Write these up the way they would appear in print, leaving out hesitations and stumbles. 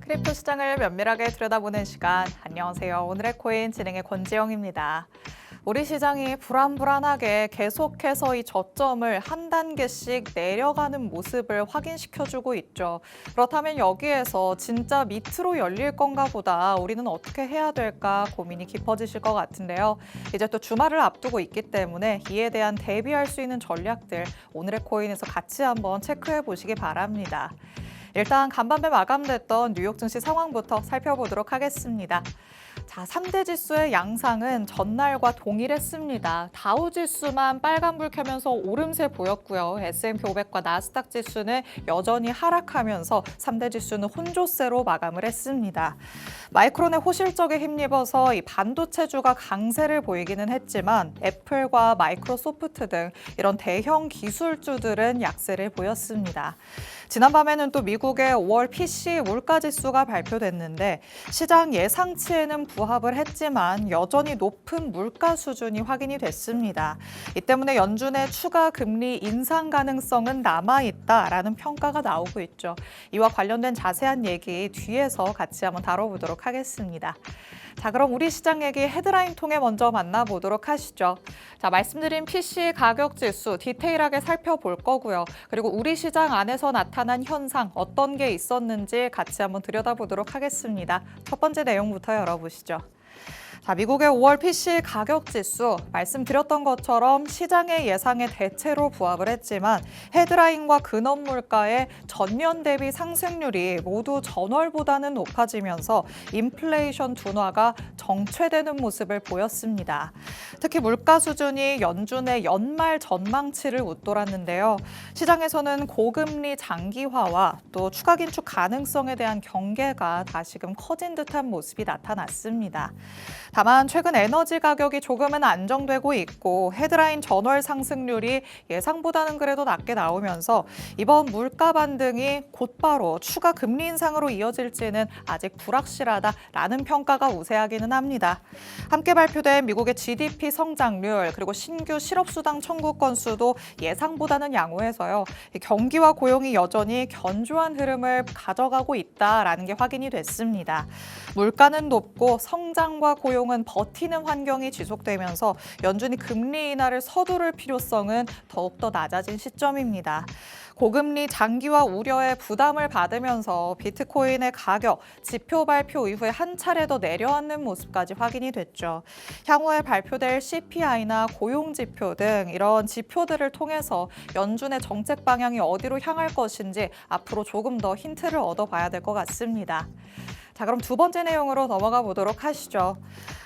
크립토 시장을 면밀하게 들여다보는 시간. 안녕하세요. 오늘의 코인 진행의 권지영입니다. 우리 시장이 불안불안하게 계속해서 이 저점을 한 단계씩 내려가는 모습을 확인시켜주고 있죠. 그렇다면 여기에서 진짜 밑으로 열릴 건가 보다 우리는 어떻게 해야 될까 고민이 깊어지실 것 같은데요. 이제 또 주말을 앞두고 있기 때문에 이에 대한 대비할 수 있는 전략들 오늘의 코인에서 같이 한번 체크해 보시기 바랍니다. 일단 간밤에 마감됐던 뉴욕 증시 상황부터 살펴보도록 하겠습니다. 자, 3대 지수의 양상은 전날과 동일했습니다. 다우 지수만 빨간불 켜면서 오름세 보였고요. S&P 500과 나스닥 지수는 여전히 하락하면서 3대 지수는 혼조세로 마감을 했습니다. 마이크론의 호실적에 힘입어서 이 반도체주가 강세를 보이기는 했지만 애플과 마이크로소프트 등 이런 대형 기술주들은 약세를 보였습니다. 지난밤에는 또 미국의 5월 PC 물가지수가 발표됐는데 시장 예상치에는 부합을 했지만 여전히 높은 물가 수준이 확인이 됐습니다. 이 때문에 연준의 추가 금리 인상 가능성은 남아있다라는 평가가 나오고 있죠. 이와 관련된 자세한 얘기 뒤에서 같이 한번 다뤄보도록 하겠습니다. 자, 그럼 우리 시장 얘기 헤드라인 통해 먼저 만나보도록 하시죠. 자, 말씀드린 PC 가격 지수 디테일하게 살펴볼 거고요. 그리고 우리 시장 안에서 나타난 현상 어떤 게 있었는지 같이 한번 들여다보도록 하겠습니다. 첫 번째 내용부터 열어보시죠. 자, 미국의 5월 PC 가격 지수 말씀드렸던 것처럼 시장의 예상에 대체로 부합을 했지만 헤드라인과 근원 물가의 전년 대비 상승률이 모두 전월보다는 높아지면서 인플레이션 둔화가 정체되는 모습을 보였습니다. 특히 물가 수준이 연준의 연말 전망치를 웃돌았는데요. 시장에서는 고금리 장기화와 또 추가 긴축 가능성에 대한 경계가 다시금 커진 듯한 모습이 나타났습니다. 다만 최근 에너지 가격이 조금은 안정되고 있고 헤드라인 전월 상승률이 예상보다는 그래도 낮게 나오면서 이번 물가 반등이 곧바로 추가 금리 인상으로 이어질지는 아직 불확실하다라는 평가가 우세하기는 합니다. 함께 발표된 미국의 GDP 성장률 그리고 신규 실업수당 청구 건수도 예상보다는 양호해서요. 경기와 고용이 여전히 견조한 흐름을 가져가고 있다라는 게 확인이 됐습니다. 물가는 높고 성장과 고용은 버티는 환경이 지속되면서 연준이 금리 인하를 서두를 필요성은 더욱더 낮아진 시점입니다. 고금리 장기화 우려에 부담을 받으면서 비트코인의 가격 지표 발표 이후에 한 차례 더 내려앉는 모습까지 확인이 됐죠. 향후에 발표될 CPI나 고용 지표 등 이런 지표들을 통해서 연준의 정책 방향이 어디로 향할 것인지 앞으로 조금 더 힌트를 얻어봐야 될 것 같습니다. 자, 그럼 두 번째 내용으로 넘어가 보도록 하시죠.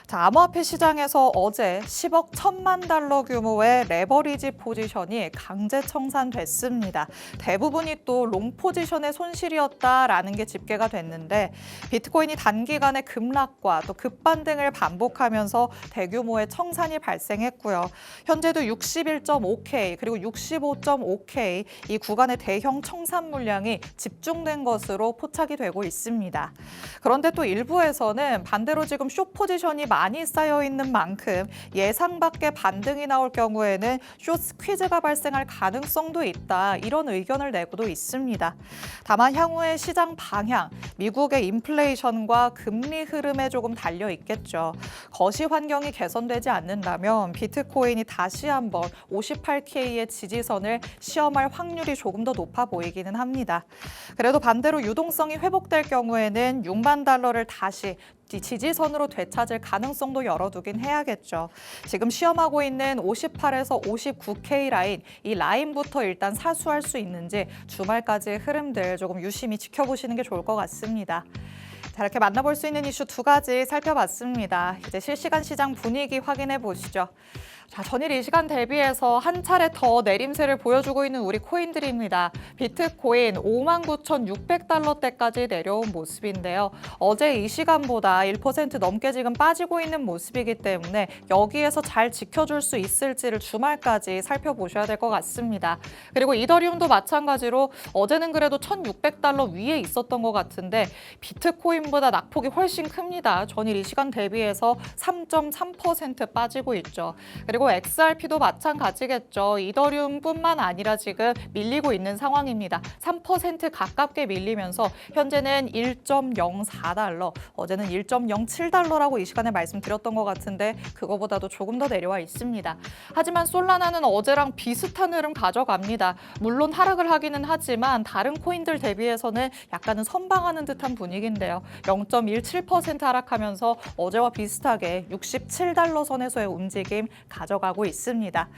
자, 암호화폐 시장에서 어제 10억 1천만 달러 규모의 레버리지 포지션이 강제 청산됐습니다. 대부분이 또 롱 포지션의 손실이었다라는 게 집계가 됐는데 비트코인이 단기간에 급락과 또 급반등을 반복하면서 대규모의 청산이 발생했고요. 현재도 61.5K 그리고 65.5K 이 구간의 대형 청산 물량이 집중된 것으로 포착이 되고 있습니다. 그런데 또 일부에서는 반대로 지금 숏 포지션이 많이 쌓여 있는 만큼 예상 밖의 반등이 나올 경우에는 숏 스퀴즈가 발생할 가능성도 있다. 이런 의견을 내고도 있습니다. 다만 향후의 시장 방향, 미국의 인플레이션과 금리 흐름에 조금 달려 있겠죠. 거시 환경이 개선되지 않는다면 비트코인이 다시 한번 58K의 지지선을 시험할 확률이 조금 더 높아 보이기는 합니다. 그래도 반대로 유동성이 회복될 경우에는 6만 달러를 다시 지지선으로 되찾을 가능성도 열어두긴 해야겠죠. 지금 시험하고 있는 58에서 59K 라인, 이 라인부터 일단 사수할 수 있는지 주말까지의 흐름들 조금 유심히 지켜보시는 게 좋을 것 같습니다. 자, 이렇게 만나볼 수 있는 이슈 두 가지 살펴봤습니다. 이제 실시간 시장 분위기 확인해 보시죠. 자, 전일 이 시간 대비해서 한 차례 더 내림세를 보여주고 있는 우리 코인들입니다. 비트코인 59,600달러대까지 내려온 모습인데요. 어제 이 시간보다 지수가 1% 넘게 지금 빠지고 있는 모습이기 때문에 여기에서 잘 지켜줄 수 있을지를 주말까지 살펴보셔야 될 것 같습니다. 그리고 이더리움도 마찬가지로 어제는 그래도 1,600달러 위에 있었던 것 같은데 비트코인보다 낙폭이 훨씬 큽니다. 전일 이 시간 대비해서 3.3% 빠지고 있죠. 그리고 XRP도 마찬가지겠죠. 이더리움뿐만 아니라 지금 밀리고 있는 상황입니다. 3% 가깝게 밀리면서 현재는 1.04달러, 어제는 1.07달러라고 이 시간에 말씀드렸던 것 같은데 그거보다도 조금 더 내려와 있습니다. 하지만 솔라나는 어제랑 비슷한 흐름 가져갑니다. 물론 하락을 하기는 하지만 다른 코인들 대비해서는 약간은 선방하는 듯한 분위기인데요. 0.17% 하락하면서 어제와 비슷하게 67달러 선에서의 움직임 가져가고 있습니다.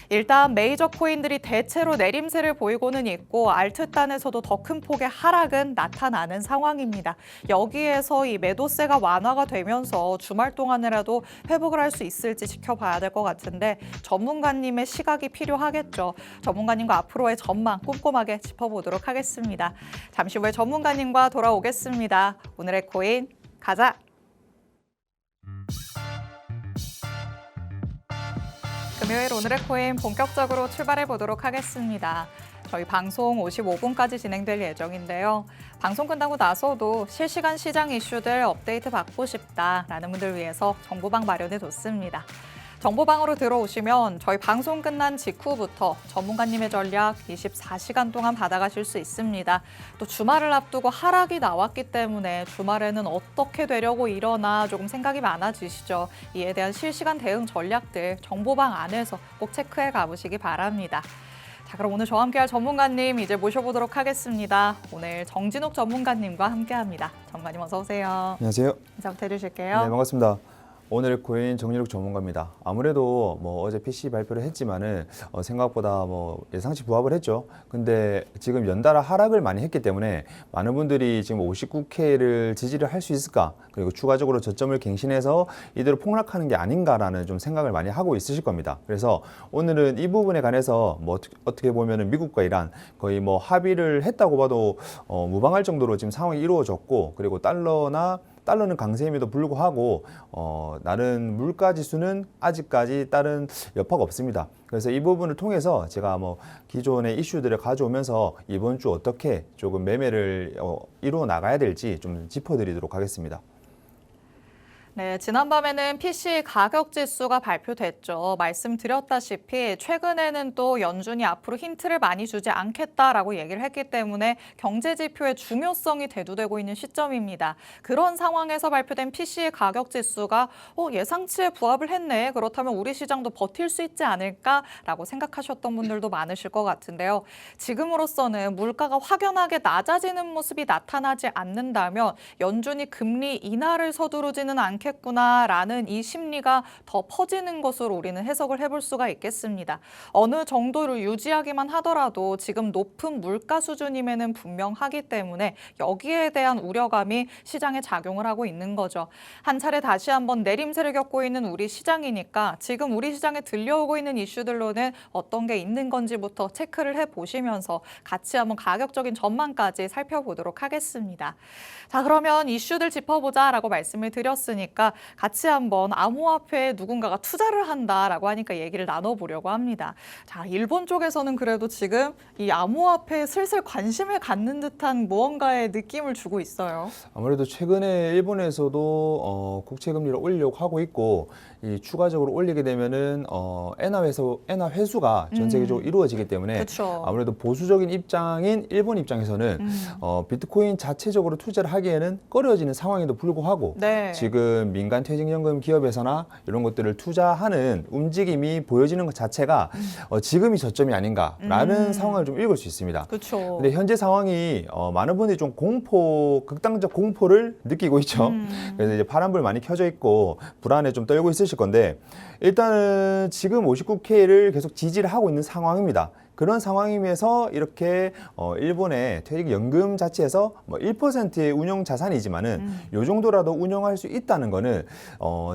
일단 메이저 코인들이 대체로 내림세를 보이고는 있고 알트단에서도 더 큰 폭의 하락은 나타나는 상황입니다. 여기에서 이 매도세가 완화가 되면서 주말 동안이라도 회복을 할 수 있을지 지켜봐야 될 것 같은데 전문가님의 시각이 필요하겠죠. 전문가님과 앞으로의 전망 꼼꼼하게 짚어보도록 하겠습니다. 잠시 후에 전문가님과 돌아오겠습니다. 오늘의 코인 가자! 금요일 오늘의 코인 본격적으로 출발해 보도록 하겠습니다. 저희 방송 55분까지 진행될 예정인데요. 방송 끝나고 나서도 실시간 시장 이슈들 업데이트 받고 싶다라는 분들 위해서 정보방 마련해 뒀습니다. 정보방으로 들어오시면 저희 방송 끝난 직후부터 전문가님의 전략 24시간 동안 받아가실 수 있습니다. 또 주말을 앞두고 하락이 나왔기 때문에 주말에는 어떻게 되려고 이러나 조금 생각이 많아지시죠. 이에 대한 실시간 대응 전략들 정보방 안에서 꼭 체크해 가보시기 바랍니다. 자, 그럼 오늘 저와 함께할 전문가님 이제 모셔보도록 하겠습니다. 오늘 정진욱 전문가님과 함께합니다. 전문가님 어서 오세요. 안녕하세요. 인사부터 해주실게요. 네, 반갑습니다. 오늘의 코인 정진욱 전문가입니다. 아무래도 어제 PC 발표를 했지만은 생각보다 예상치 부합을 했죠. 근데 지금 연달아 하락을 많이 했기 때문에 많은 분들이 지금 59K를 지지를 할 수 있을까? 그리고 추가적으로 저점을 갱신해서 이대로 폭락하는 게 아닌가라는 좀 생각을 많이 하고 있으실 겁니다. 그래서 오늘은 이 부분에 관해서 어떻게 보면은 미국과 이란 거의 합의를 했다고 봐도 무방할 정도로 지금 상황이 이루어졌고, 그리고 달러는 강세임에도 불구하고 나른 물가 지수는 아직까지 다른 여파가 없습니다. 그래서 이 부분을 통해서 제가 기존의 이슈들을 가져오면서 이번 주 어떻게 조금 매매를 이루어 나가야 될지 좀 짚어드리도록 하겠습니다. 네, 지난밤에는 PC 가격 지수가 발표됐죠. 말씀드렸다시피 최근에는 또 연준이 앞으로 힌트를 많이 주지 않겠다라고 얘기를 했기 때문에 경제 지표의 중요성이 대두되고 있는 시점입니다. 그런 상황에서 발표된 PC 가격 지수가 예상치에 부합을 했네. 그렇다면 우리 시장도 버틸 수 있지 않을까라고 생각하셨던 분들도 많으실 것 같은데요. 지금으로서는 물가가 확연하게 낮아지는 모습이 나타나지 않는다면 연준이 금리 인하를 서두르지는 않겠구나라는 이 심리가 더 퍼지는 것으로 우리는 해석을 해볼 수가 있겠습니다. 어느 정도를 유지하기만 하더라도 지금 높은 물가 수준임에는 분명하기 때문에 여기에 대한 우려감이 시장에 작용을 하고 있는 거죠. 한 차례 다시 한번 내림세를 겪고 있는 우리 시장이니까 지금 우리 시장에 들려오고 있는 이슈들로는 어떤 게 있는 건지부터 체크를 해보시면서 같이 한번 가격적인 전망까지 살펴보도록 하겠습니다. 자, 그러면 이슈들 짚어보자라고 말씀을 드렸으니까 같이 한번 암호화폐에 누군가가 투자를 한다라고 하니까 얘기를 나눠보려고 합니다. 자, 일본 쪽에서는 그래도 지금 이 암호화폐에 슬슬 관심을 갖는 듯한 무언가의 느낌을 주고 있어요. 아무래도 최근에 일본에서도 국채금리를 올리려고 하고 있고, 이 추가적으로 올리게 되면은 엔화 회수가 전 세계적으로 이루어지기 때문에 그쵸. 아무래도 보수적인 입장인 일본 입장에서는 비트코인 자체적으로 투자를 하기에는 꺼려지는 상황에도 불구하고 네. 지금 민간 퇴직연금 기업에서나 이런 것들을 투자하는 움직임이 보여지는 것 자체가 지금이 저점이 아닌가라는 상황을 좀 읽을 수 있습니다. 그렇죠. 근데 현재 상황이 많은 분들이 좀 극단적 공포를 느끼고 있죠. 그래서 이제 파란불 많이 켜져 있고 불안에 좀 떨고 있으실 건데, 일단은 지금 59K를 계속 지지를 하고 있는 상황입니다. 그런 상황임에서 이렇게 일본의 퇴직연금 자체에서 뭐 1%의 운용 자산이지만은 요 정도라도 운영할 수 있다는 거는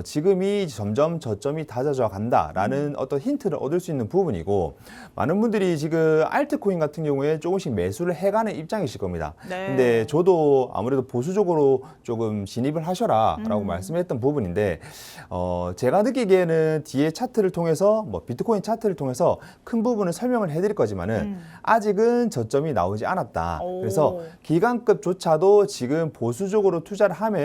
지금이 점점 저점이 낮아져 간다라는 어떤 힌트를 얻을 수 있는 부분이고, 많은 분들이 지금 알트코인 같은 경우에 조금씩 매수를 해가는 입장이실 겁니다. 네. 근데 저도 아무래도 보수적으로 조금 진입을 하셔라라고 말씀했던 부분인데, 제가 느끼기에는 뒤에 차트를 통해서 뭐 비트코인 차트를 통해서 큰 부분을 설명을 해드릴 거지만은 아직은 저점이 나오지 않았다. 오. 그래서 기관급조차도 지금 보수적으로 투자를 하며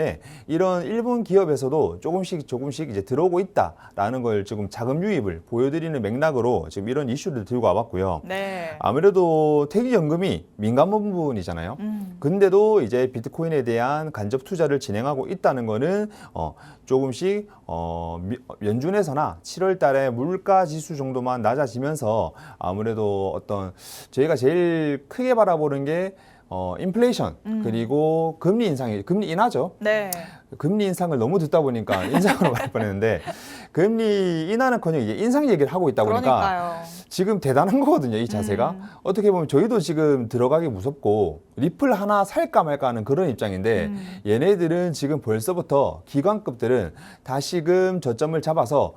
이런 일본 기업에서도 조금씩 이제 들어오고 있다라는 걸 지금 자금 유입을 보여드리는 맥락으로 지금 이런 이슈를 들고 와봤고요. 네. 아무래도 퇴직연금이 민간 부분이잖아요. 근데도 이제 비트코인에 대한 간접 투자를 진행하고 있다는 거는 조금씩 연준에서나 7월 달에 물가 지수 정도만 낮아지면서 아무래도 어떤 저희가 제일 크게 바라보는 게 인플레이션 그리고 금리 인하죠. 네. 금리 인상을 너무 듣다 보니까 인상으로 갈 뻔했는데, 금리 인하는커녕 이제 인상 얘기를 하고 있다 보니까 그러니까요. 지금 대단한 거거든요, 이 자세가. 어떻게 보면 저희도 지금 들어가기 무섭고 리플 하나 살까 말까 하는 그런 입장인데, 얘네들은 지금 벌써부터 기관급들은 다시금 저점을 잡아서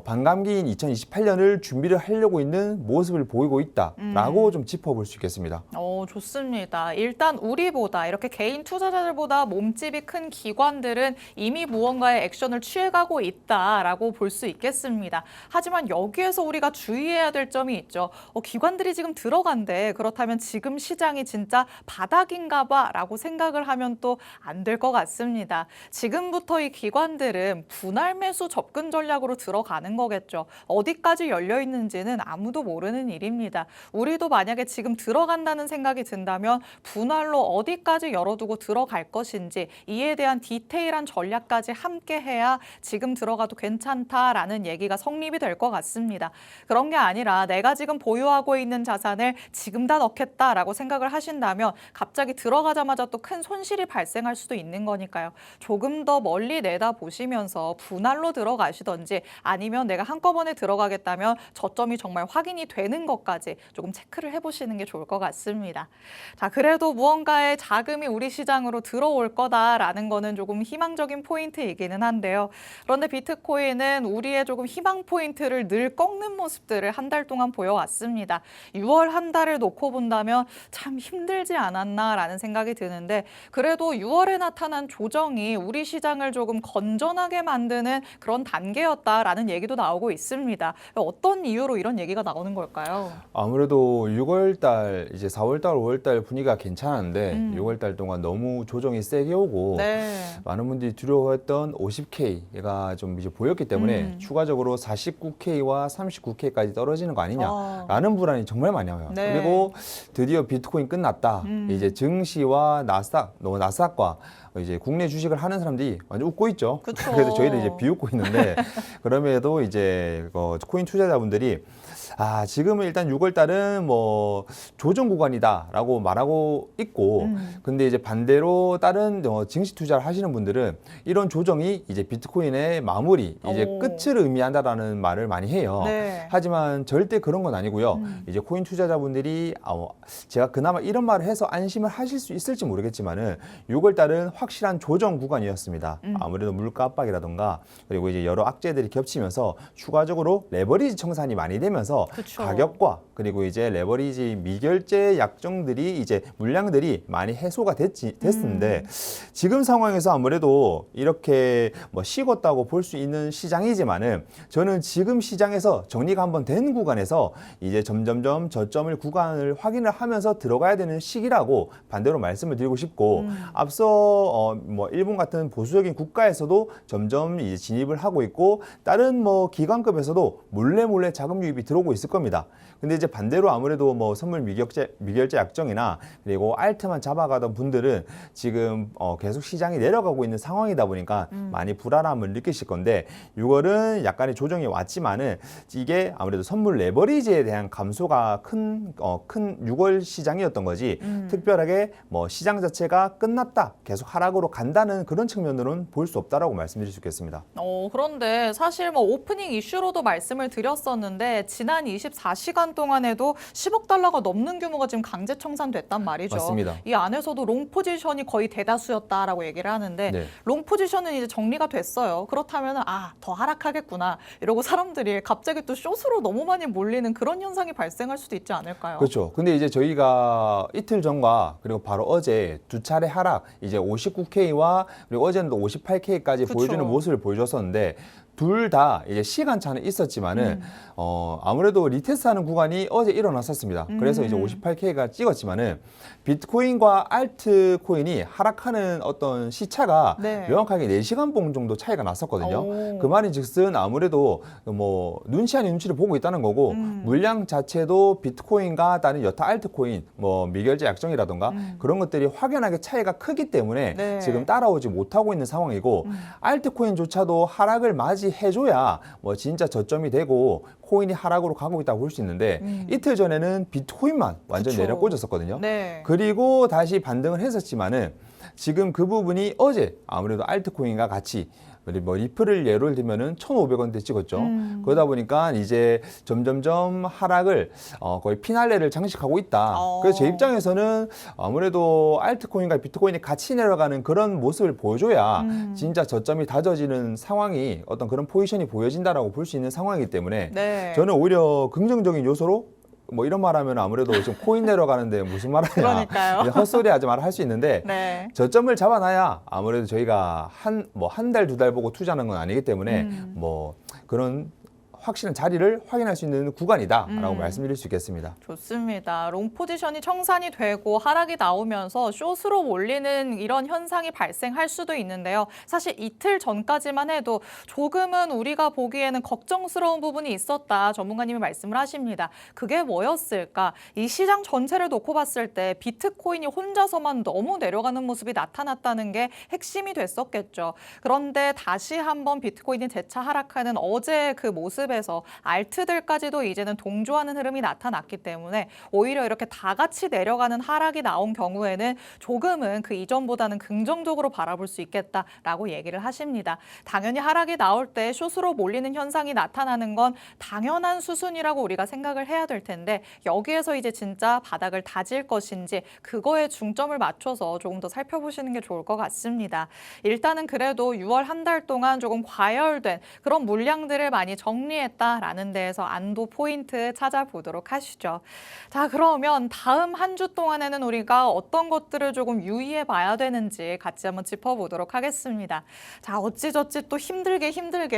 반감기인 2028년을 준비를 하려고 있는 모습을 보이고 있다라고 좀 짚어볼 수 있겠습니다. 좋습니다. 일단 우리보다 이렇게 개인 투자자들보다 몸집이 큰 기관들은 이미 무언가의 액션을 취해가고 있다라고 볼 수 있겠습니다. 하지만 여기에서 우리가 주의해야 될 점이 있죠. 기관들이 지금 들어간대. 그렇다면 지금 시장이 진짜 바닥인가 봐라고 생각을 하면 또 안 될 것 같습니다. 지금부터 이 기관들은 분할 매수 접근 전략으로 들어가는 거겠죠. 어디까지 열려 있는지는 아무도 모르는 일입니다. 우리도 만약에 지금 들어간다는 생각이 든다면 분할로 어디까지 열어두고 들어갈 것인지 이에 대한 디테일한 전략까지 함께 해야 지금 들어가도 괜찮다라는 얘기가 성립이 될 것 같습니다. 그런 게 아니라 내가 지금 보유하고 있는 자산을 지금 다 넣겠다라고 생각을 하신다면 갑자기 들어가자마자 또 큰 손실이 발생할 수도 있는 거니까요. 조금 더 멀리 내다보시면서 분할로 들어가시던지, 아니면 내가 한꺼번에 들어가겠다면 저점이 정말 확인이 되는 것까지 조금 체크를 해보시는 게 좋을 것 같습니다. 자, 그래도 무언가의 자금이 우리 시장으로 들어올 거다라는 거는 조금 희망적인 포인트이기는 한데요. 그런데 비트코인은 우리의 조금 희망 포인트를 늘 꺾는 모습들을 한 달 동안 보여왔습니다. 6월 한 달을 놓고 본다면 참 힘들지 않았나라는 생각이 드는데, 그래도 6월에 나타난 조정이 우리 시장을 조금 건전하게 만드는 그런 단계였다라는 얘기도 나오고 있습니다. 어떤 이유로 이런 얘기가 나오는 걸까요? 아무래도 6월 달, 이제 4월 달, 5월 달 분위기가 괜찮았는데 6월 달 동안 너무 조정이 세게 오고 네. 많은 분들이 두려워했던 50K가 좀 이제 보였기 때문에 추가적으로 49K와 39K까지 떨어지는 거 아니냐라는 불안이 정말 많이 와요. 네. 그리고 드디어 비트코인 끝났다. 이제 증시와 나스닥과 이제 국내 주식을 하는 사람들이 완전 웃고 있죠. 그쵸. 그래서 저희는 이제 비웃고 있는데, 그럼에도 이제 코인 투자자분들이 지금은 일단 6월 달은 뭐 조정 구간이다라고 말하고 있고, 근데 이제 반대로 다른 증시 투자를 하시는 분들은 이런 조정이 이제 비트코인의 마무리, 이제 끝을 의미한다라는 말을 많이 해요. 네. 하지만 절대 그런 건 아니고요. 이제 코인 투자자분들이 제가 그나마 이런 말을 해서 안심을 하실 수 있을지 모르겠지만은 6월 달은 확실한 조정 구간이었습니다. 아무래도 물가 압박이라던가 그리고 이제 여러 악재들이 겹치면서 추가적으로 레버리지 청산이 많이 되면서 그쵸. 가격과 그리고 이제 레버리지 미결제 약정들이 이제 물량들이 많이 해소가 됐는데 지금 상황에서 아무래도 이렇게 뭐 식었다고 볼 수 있는 시장이지만은 저는 지금 시장에서 정리가 한번 된 구간에서 이제 점점점 저점을 구간을 확인을 하면서 들어가야 되는 시기라고 반대로 말씀을 드리고 싶고, 앞서 뭐 일본 같은 보수적인 국가에서도 점점 이제 진입을 하고 있고 다른 뭐 기관급에서도 몰래 자금 유입이 들어오고 있을 겁니다. 근데 이제 반대로 아무래도 뭐 선물 미결제 약정이나 그리고 알트만 잡아가던 분들은 지금 계속 시장이 내려가고 있는 상황이다 보니까 많이 불안함을 느끼실 건데, 6월은 약간의 조정이 왔지만은 이게 아무래도 선물 레버리지에 대한 감소가 큰 6월 시장이었던 거지 특별하게 뭐 시장 자체가 끝났다, 계속 하락으로 간다는 그런 측면으로는 볼 수 없다라고 말씀드릴 수 있겠습니다. 그런데 사실 뭐 오프닝 이슈로도 말씀을 드렸었는데 지난 24시간 동안에도 10억 달러가 넘는 규모가 지금 강제 청산됐단 말이죠. 맞습니다. 이 안에서도 롱 포지션이 거의 대다수였다라고 얘기를 하는데 네. 롱 포지션은 이제 정리가 됐어요. 그렇다면 더 하락하겠구나 이러고 사람들이 갑자기 또 숏으로 너무 많이 몰리는 그런 현상이 발생할 수도 있지 않을까요? 그렇죠. 근데 이제 저희가 이틀 전과 그리고 바로 어제 두 차례 하락, 이제 59K와 그리고 어제는 또 58K까지 그쵸. 보여주는 모습을 보여줬었는데 둘 다 이제 시간차는 있었지만은 아무래도 리테스트하는 구간이 어제 일어났었습니다. 그래서 이제 58K가 찍었지만은 비트코인과 알트코인이 하락하는 어떤 시차가 네. 명확하게 4시간 봉 정도 차이가 났었거든요. 오. 그 말인즉슨 아무래도 뭐 눈치 아닌 눈치를 보고 있다는 거고 물량 자체도 비트코인과 다른 여타 알트코인 뭐 미결제 약정이라던가 그런 것들이 확연하게 차이가 크기 때문에 네. 지금 따라오지 못하고 있는 상황이고 알트코인조차도 하락을 맞이해줘야 뭐 진짜 저점이 되고 코인이 하락으로 가고 있다고 볼 수 있는데 이틀 전에는 비트코인만 완전 그쵸. 내려 꽂았었거든요. 네. 그리고 다시 반등을 했었지만은 지금 그 부분이 어제 아무래도 알트코인과 같이 뭐 리플을 예를 들면은 1,500원대 찍었죠. 그러다 보니까 이제 점점점 하락을 거의 피날레를 장식하고 있다. 그래서 제 입장에서는 아무래도 알트코인과 비트코인이 같이 내려가는 그런 모습을 보여줘야 진짜 저점이 다져지는 상황이 어떤 그런 포지션이 보여진다라고 볼 수 있는 상황이기 때문에 네. 저는 오히려 긍정적인 요소로 뭐 이런 말하면 아무래도 좀 코인 내려가는데 무슨 말하냐. 그러니까요. 이제 헛소리 하지 말아 할 수 있는데 네. 저점을 잡아놔야 아무래도 저희가 한 달, 두 달 보고 투자하는 건 아니기 때문에 뭐 그런 확실한 자리를 확인할 수 있는 구간이다라고 말씀드릴 수 있겠습니다. 좋습니다. 롱 포지션이 청산이 되고 하락이 나오면서 숏으로 몰리는 이런 현상이 발생할 수도 있는데요. 사실 이틀 전까지만 해도 조금은 우리가 보기에는 걱정스러운 부분이 있었다. 전문가님이 말씀을 하십니다. 그게 뭐였을까? 이 시장 전체를 놓고 봤을 때 비트코인이 혼자서만 너무 내려가는 모습이 나타났다는 게 핵심이 됐었겠죠. 그런데 다시 한번 비트코인이 재차 하락하는 어제 그 모습 에서 알트들까지도 이제는 동조하는 흐름이 나타났기 때문에 오히려 이렇게 다 같이 내려가는 하락이 나온 경우에는 조금은 그 이전보다는 긍정적으로 바라볼 수 있겠다라고 얘기를 하십니다. 당연히 하락이 나올 때 숏으로 몰리는 현상이 나타나는 건 당연한 수순이라고 우리가 생각을 해야 될 텐데 여기에서 이제 진짜 바닥을 다질 것인지 그거에 중점을 맞춰서 조금 더 살펴보시는 게 좋을 것 같습니다. 일단은 그래도 6월 한 달 동안 조금 과열된 그런 물량들을 많이 정리했다라는 데에서 안도 포인트 찾아보도록 하시죠. 자, 그러면 다음 한 주 동안에는 우리가 어떤 것들을 조금 유의해 봐야 되는지 같이 한번 짚어보도록 하겠습니다. 자, 어찌저찌 또 힘들게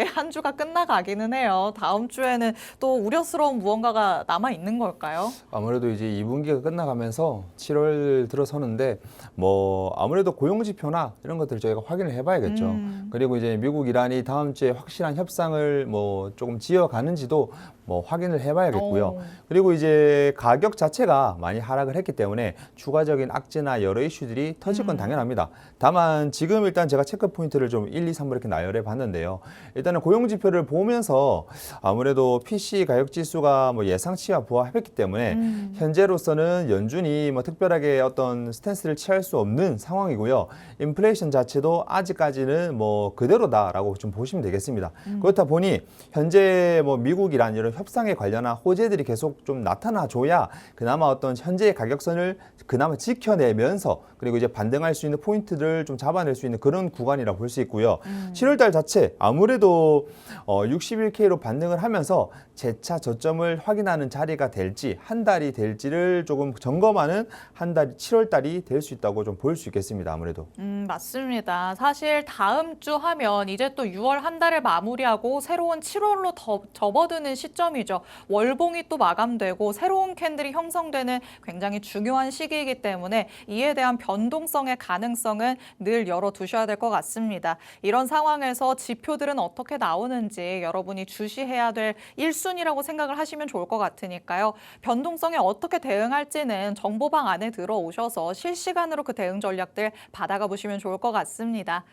한 주가 끝나가기는 해요. 다음 주에는 또 우려스러운 무언가가 남아 있는 걸까요? 아무래도 이제 2분기가 끝나가면서 7월 들어서는데 뭐 아무래도 고용지표나 이런 것들을 저희가 확인을 해봐야겠죠. 그리고 이제 미국 이란이 다음 주에 확실한 협상을 뭐 조금 지어가는지도 뭐 확인을 해봐야겠고요. 그리고 이제 가격 자체가 많이 하락을 했기 때문에 추가적인 악재나 여러 이슈들이 터질 건 당연합니다. 다만 지금 일단 제가 체크 포인트를 좀 1, 2, 3을 이렇게 나열해 봤는데요. 일단은 고용지표를 보면서 아무래도 PC 가격 지수가 뭐 예상치와 부합했기 때문에 현재로서는 연준이 뭐 특별하게 어떤 스탠스를 취할 수 없는 상황이고요. 인플레이션 자체도 아직까지는 뭐 그대로다라고 좀 보시면 되겠습니다. 그렇다 보니 현재 뭐 미국이란 이런 협상에 관련한 호재들이 계속 좀 나타나줘야 그나마 어떤 현재의 가격선을 그나마 지켜내면서 그리고 이제 반등할 수 있는 포인트를 좀 잡아낼 수 있는 그런 구간이라 볼 수 있고요. 7월달 자체 아무래도 61K로 반등을 하면서 재차 저점을 확인하는 자리가 될지 한 달이 될지를 조금 점검하는 한 달이 7월달이 될 수 있다고 좀 볼 수 있겠습니다. 아무래도. 맞습니다. 사실 다음 주 하면 이제 또 6월 한 달을 마무리하고 새로운 7월로 접어드는 시점이죠. 월봉이 또 마감되고 새로운 캔들이 형성되는 굉장히 중요한 시기이기 때문에 이에 대한 변동성의 가능성은 늘 열어두셔야 될 것 같습니다. 이런 상황에서 지표들은 어떻게 나오는지 여러분이 주시해야 될 1순위라고 생각을 하시면 좋을 것 같으니까요. 변동성에 어떻게 대응할지는 정보방 안에 들어오셔서 실시간으로 그 대응 전략들 받아가 보시면 좋을 것 같습니다.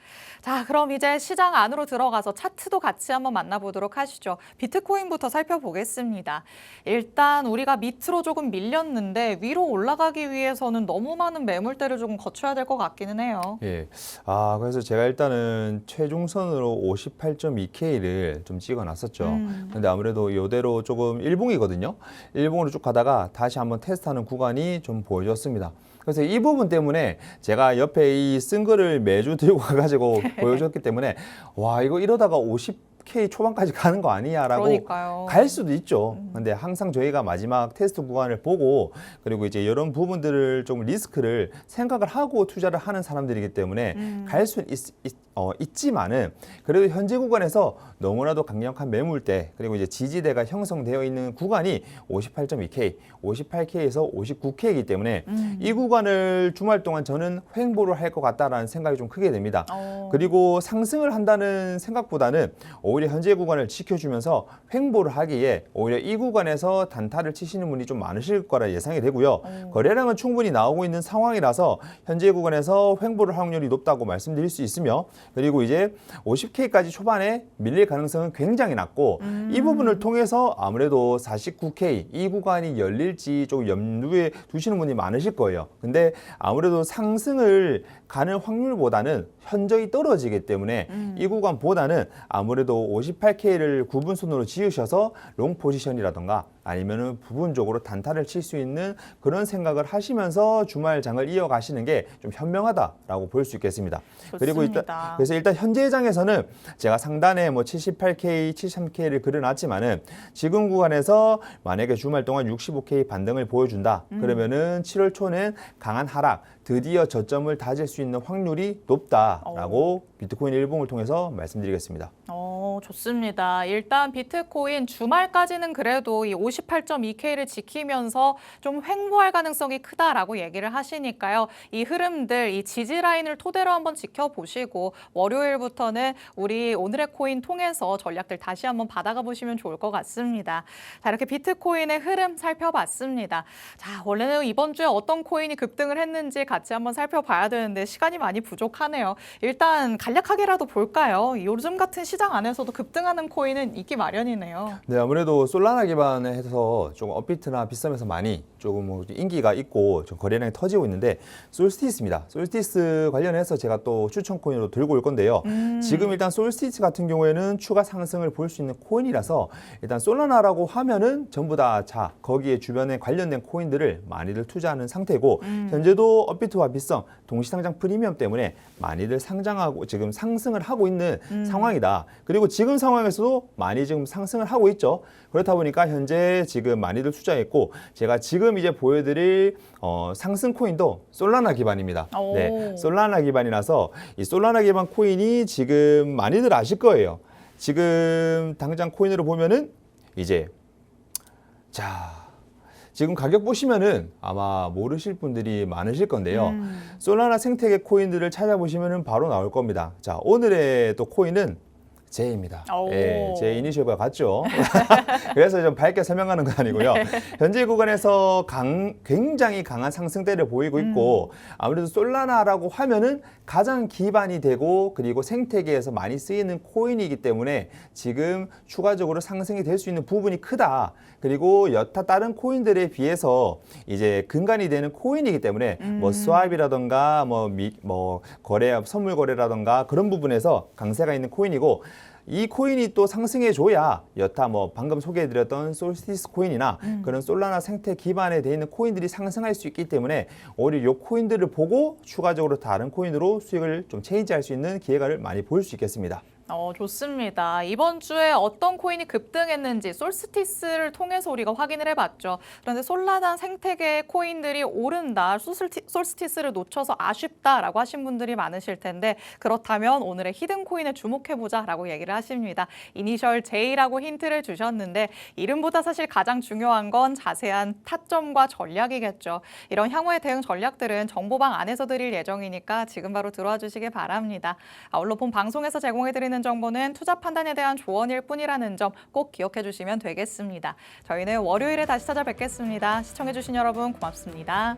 자, 그럼 이제 시장 안으로 들어가서 차트도 같이 한번 만나보도록 하시죠. 비트코인부터 살펴보겠습니다. 살펴보겠습니다. 일단 우리가 밑으로 조금 밀렸는데 위로 올라가기 위해서는 너무 많은 매물대를 조금 거쳐야 될 것 같기는 해요. 예. 그래서 제가 일단은 최종선으로 58.2K를 좀 찍어 놨었죠. 근데 아무래도 이대로 조금 일봉이거든요. 일봉으로 쭉 가다가 다시 한번 테스트하는 구간이 좀 보여줬습니다. 그래서 이 부분 때문에 제가 옆에 이 쓴 거를 매주 들고 가가지고 보여줬기 때문에 와, 이거 이러다가 50K 초반까지 가는 거 아니야라고 그러니까요. 갈 수도 있죠. 근데 항상 저희가 마지막 테스트 구간을 보고 그리고 이제 이런 부분들을 좀 리스크를 생각을 하고 투자를 하는 사람들이기 때문에 갈 수 있지만은 그래도 현재 구간에서 너무나도 강력한 매물대 그리고 이제 지지대가 형성되어 있는 구간이 58.2K, 58K에서 59K이기 때문에 이 구간을 주말 동안 저는 횡보를 할 것 같다라는 생각이 좀 크게 됩니다. 그리고 상승을 한다는 생각보다는 오히려 현재 구간을 지켜주면서 횡보를 하기에 오히려 이 구간에서 단타를 치시는 분이 좀 많으실 거라 예상이 되고요. 거래량은 충분히 나오고 있는 상황이라서 현재 구간에서 횡보를 할 확률이 높다고 말씀드릴 수 있으며 그리고 이제 50K까지 초반에 밀릴 가능성은 굉장히 낮고 이 부분을 통해서 아무래도 49K 이 구간이 열릴지 좀 염두에 두시는 분이 많으실 거예요. 근데 아무래도 상승을 가는 확률보다는 현저히 떨어지기 때문에 이 구간보다는 아무래도 58K를 구분선으로 지으셔서 롱 포지션이라던가 아니면은 부분적으로 단타를 칠 수 있는 그런 생각을 하시면서 주말장을 이어가시는 게 좀 현명하다라고 볼 수 있겠습니다. 좋습니다. 그리고 그래서 일단 현재 장에서는 제가 상단에 뭐 78K, 73K를 그려놨지만은 지금 구간에서 만약에 주말 동안 65K 반등을 보여준다. 그러면은 7월 초는 강한 하락, 드디어 저점을 다질 수 있는 확률이 높다라고 비트코인 일봉을 통해서 말씀드리겠습니다. 좋습니다. 일단 비트코인 주말까지는 그래도 이 58.2K를 지키면서 좀 횡보할 가능성이 크다라고 얘기를 하시니까요. 이 흐름들, 이 지지 라인을 토대로 한번 지켜보시고 월요일부터는 우리 오늘의 코인 통해서 전략들 다시 한번 받아가 보시면 좋을 것 같습니다. 자, 이렇게 비트코인의 흐름 살펴봤습니다. 자, 원래는 이번 주에 어떤 코인이 급등을 했는지 같이 한번 살펴봐야 되는데 시간이 많이 부족하네요. 일단 간략하게라도 볼까요? 요즘 같은 시장 안에서도 급등하는 코인은 있기 마련이네요. 네, 아무래도 솔라나 기반에 해서 조금 업비트나 비싸면서 많이 조금 뭐 인기가 있고 좀 거래량이 터지고 있는데 솔스티스입니다. 솔스티스 관련해서 제가 또 추천 코인으로 들고 올 건데요. 지금 일단 솔스티스 같은 경우에는 추가 상승을 볼 수 있는 코인이라서 일단 솔라나라고 하면은 전부 다 거기에 주변에 관련된 코인들을 많이들 투자하는 상태고 현재도 업비트와 비썸 동시상장 프리미엄 때문에 많이들 상장하고 지금 상승을 하고 있는 상황이다. 그리고 지금 상황에서도 많이 지금 상승을 하고 있죠. 그렇다 보니까 현재 지금 많이들 투자했고 제가 지금 이제 보여드릴 상승 코인도 솔라나 기반입니다. 네, 솔라나 기반이라서 이 솔라나 기반 코인이 지금 많이들 아실 거예요. 지금 당장 코인으로 보면은 이제 지금 가격 보시면은 아마 모르실 분들이 많으실 건데요. 솔라나 생태계 코인들을 찾아보시면은 바로 나올 겁니다. 자, 오늘의 또 코인은 제입니다. 예, 제 이니셜과 같죠. 그래서 좀 밝게 설명하는 건 아니고요. 현재 구간에서 굉장히 강한 상승대를 보이고 있고 아무래도 솔라나라고 하면은 가장 기반이 되고 그리고 생태계에서 많이 쓰이는 코인이기 때문에 지금 추가적으로 상승이 될 수 있는 부분이 크다. 그리고 여타 다른 코인들에 비해서 이제 근간이 되는 코인이기 때문에 뭐 스왑이라던가 뭐 거래 선물 거래라던가 그런 부분에서 강세가 있는 코인이고 이 코인이 또 상승해 줘야 여타 뭐 방금 소개해드렸던 솔스티스 코인이나 그런 솔라나 생태 기반에 돼 있는 코인들이 상승할 수 있기 때문에 오히려 이 코인들을 보고 추가적으로 다른 코인으로 수익을 좀 체인지할 수 있는 기회를 많이 볼 수 있겠습니다. 좋습니다. 이번 주에 어떤 코인이 급등했는지 솔스티스를 통해서 우리가 확인을 해봤죠. 그런데 솔라나 생태계 코인들이 오른다, 솔스티스를 놓쳐서 아쉽다라고 하신 분들이 많으실 텐데 그렇다면 오늘의 히든 코인에 주목해보자라고 얘기를 하십니다. 이니셜 J라고 힌트를 주셨는데 이름보다 사실 가장 중요한 건 자세한 타점과 전략이겠죠. 이런 향후의 대응 전략들은 정보방 안에서 드릴 예정이니까 지금 바로 들어와 주시기 바랍니다. 물론 본 방송에서 제공해드리는 정보는 투자 판단에 대한 조언일 뿐이라는 점 꼭 기억해 주시면 되겠습니다. 저희는 월요일에 다시 찾아뵙겠습니다. 시청해 주신 여러분 고맙습니다.